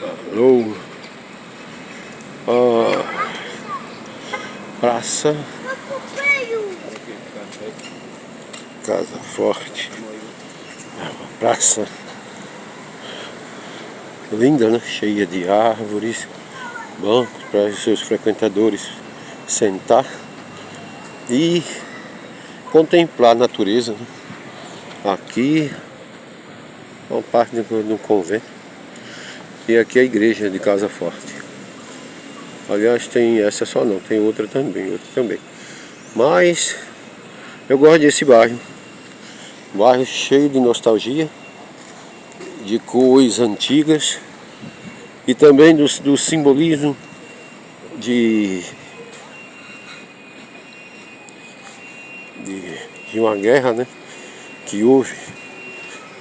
Alô, praça Casa Forte, uma praça linda, né? Cheia de árvores, bancos para os seus frequentadores sentar e contemplar a natureza, né? Aqui é uma parte do convento e aqui é a igreja de Casa Forte. Aliás, tem essa só não, tem outra também. Mas eu gosto desse bairro cheio de nostalgia, de cores antigas e também do simbolismo de uma guerra, né, que houve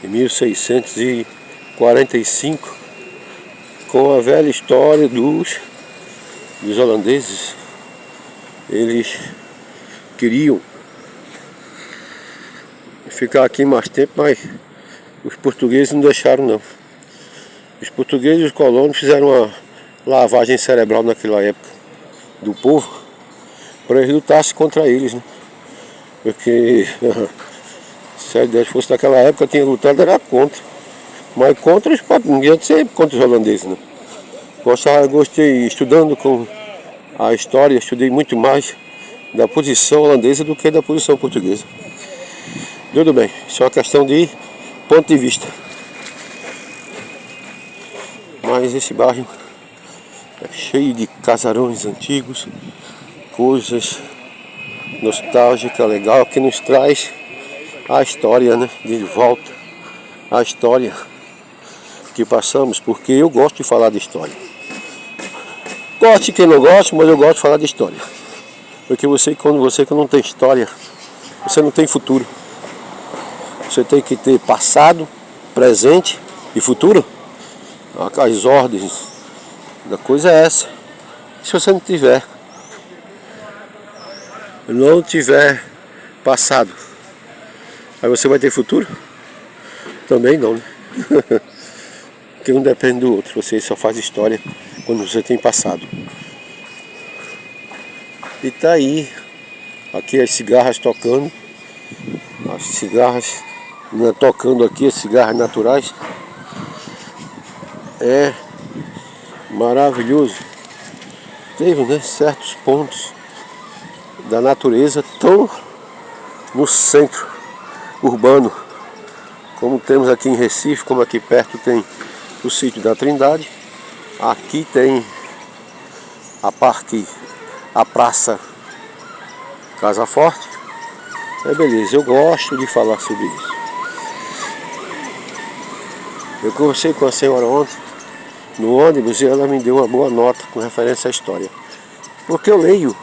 em 1645 com a velha história dos holandeses. Eles queriam ficar aqui mais tempo, mas os portugueses não deixaram não. Os portugueses e os colonos fizeram uma lavagem cerebral naquela época do povo para eles lutassem contra eles, né? Porque se a ideia fosse daquela época, tinha lutado era contra. Mas contra os portugueses, não adianta ser contra os holandeses, né? Gostei, estudando com a história, estudei muito mais da posição holandesa do que da posição portuguesa. Tudo bem, isso é uma questão de ponto de vista. Mas esse bairro é cheio de casarões antigos, coisas nostálgicas, legal, que nos traz a história, né? De volta a história que passamos, porque eu gosto de falar de história. Goste quem não gosta, mas eu gosto de falar de história. Porque quando você não tem história, você não tem futuro. Você tem que ter passado, presente e futuro. As ordens da coisa é essa. Se você não tiver passado, aí você vai ter futuro? Também não, né? Porque um depende do outro. Você só faz história quando você tem passado. E tá aí, aqui as cigarras tocando, as cigarras tocando aqui, as cigarras naturais. É maravilhoso. Teve, né, certos pontos da natureza tão no centro urbano, como temos aqui em Recife, como aqui perto tem o sítio da Trindade. Aqui tem a praça Casa Forte. É beleza, eu gosto de falar sobre isso. Eu conversei com a senhora ontem no ônibus e ela me deu uma boa nota com referência à história. Porque eu leio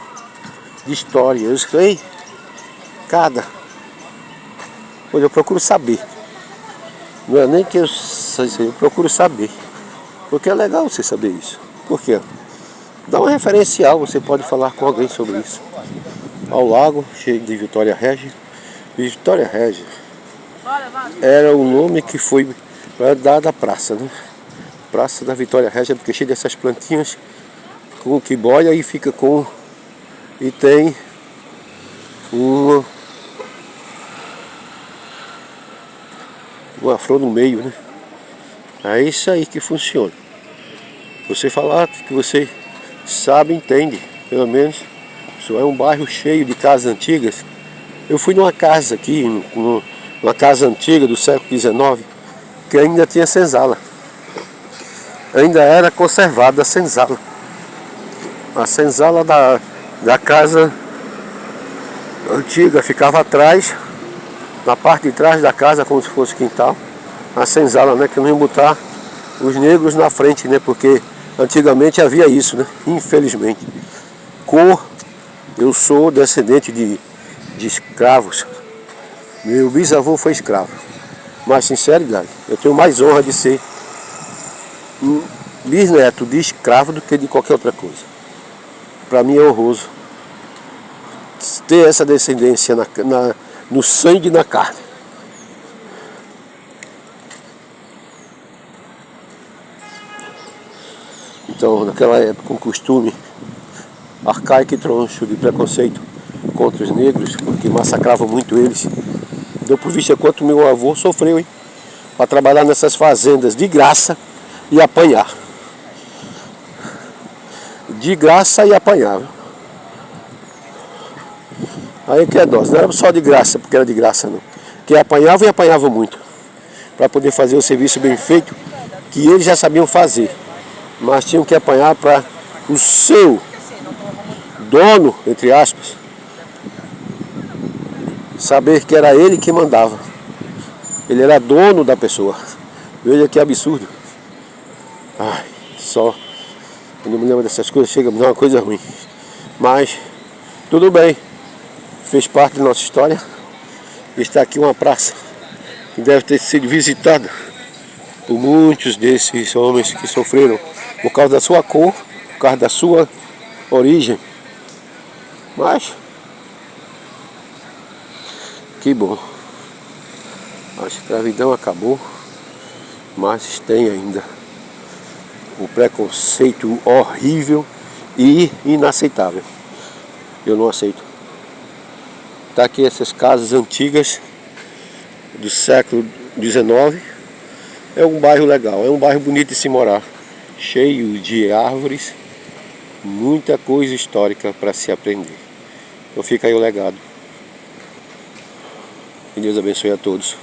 de história, eu sei pois eu procuro saber. Não é nem que eu procuro saber. Porque é legal você saber isso. Por quê? Dá um referencial, você pode falar com alguém sobre isso. Ao lago, cheio de Vitória Régia. Vitória Régia era o nome que foi dado à praça, né? Praça da Vitória Régia, porque cheio dessas plantinhas com que boia e fica com... E tem uma flor no meio, né? É isso aí que funciona. Você falar que você sabe, entende. Pelo menos, isso é um bairro cheio de casas antigas. Eu fui numa casa aqui, numa casa antiga do século XIX, que ainda tinha senzala. Ainda era conservada a senzala. A senzala da casa antiga ficava atrás, na parte de trás da casa, como se fosse quintal. A senzala, né, que não ia botar os negros na frente, né, porque antigamente havia isso, né, infelizmente. Eu sou descendente de escravos. Meu bisavô foi escravo. Mas, sinceridade, eu tenho mais honra de ser um bisneto de escravo do que de qualquer outra coisa. Para mim é honroso ter essa descendência no sangue e na carne. Então, naquela época, um costume arcaico e troncho de preconceito contra os negros, porque massacravam muito eles. Deu por vista quanto meu avô sofreu, hein? Para trabalhar nessas fazendas de graça e apanhar. De graça e apanhar. Aí que é dose, não era só de graça, porque era de graça não. Que apanhava e apanhava muito. Para poder fazer o serviço bem feito, que eles já sabiam fazer. Mas tinham que apanhar para o seu dono, entre aspas, saber que era ele que mandava. Ele era dono da pessoa. Veja que absurdo. Ai, só. Eu não me lembro dessas coisas, chega a me dar uma coisa ruim. Mas, tudo bem. Fez parte da nossa história. Está aqui uma praça que deve ter sido visitada por muitos desses homens que sofreram por causa da sua cor, por causa da sua origem. Mas, que bom. A escravidão acabou, mas tem ainda o preconceito horrível e inaceitável. Eu não aceito. Tá aqui essas casas antigas do século XIX. É um bairro legal, é um bairro bonito de se morar, cheio de árvores, muita coisa histórica para se aprender. Então fica aí o legado. Que Deus abençoe a todos.